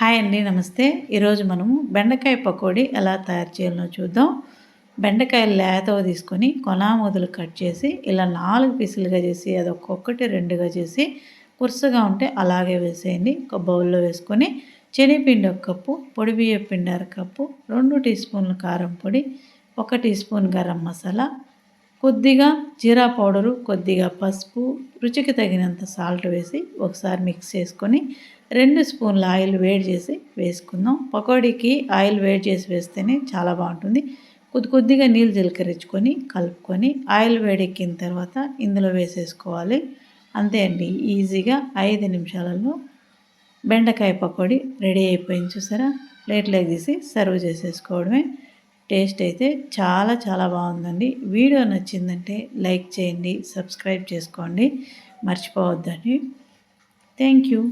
Hi అండి, నమస్తే. ఈరోజు మనము బెండకాయ పకోడీ ఎలా తయారు చేయాలో చూద్దాం. బెండకాయలు లేతవి తీసుకొని కొన మొదలు కట్ చేసి ఇలా 4 పీసులుగా చేసి అది ఒక్కొక్కటి 2గా చేసి కురుసగా ఉంటే అలాగే వేసేయండి. ఒక బౌల్లో వేసుకొని శనగపిండి 1 కప్పు, పొడి బియ్యం పిండి 1/2 కప్పు, 2 టీ స్పూన్లు కారం పొడి, 1 టీ స్పూన్ గరం మసాలా, కొద్దిగా జీరా పౌడరు, కొద్దిగా పసుపు, రుచికి తగినంత సాల్ట్ వేసి ఒకసారి మిక్స్ చేసుకొని 2 స్పూన్ల ఆయిల్ వేడి చేసి వేసుకుందాం. పకోడీకి ఆయిల్ వేడి చేసి వేస్తేనే చాలా బాగుంటుంది. కొద్దిగా నీళ్ళు జీలకరించుకొని కలుపుకొని ఆయిల్ వేడెక్కిన తర్వాత ఇందులో వేసేసుకోవాలి. అంతే అండి, ఈజీగా 5 నిమిషాలలో బెండకాయ పకోడీ రెడీ అయిపోయింది. చూసారా? ప్లేట్లోకి తీసి సర్వ్ చేసేసుకోవడమే. టేస్ట్ అయితే చాలా బాగుందండి. వీడియో నచ్చిందంటే లైక్ చేయండి, సబ్స్క్రైబ్ చేసుకోండి, మర్చిపోవద్దండి. Thank you.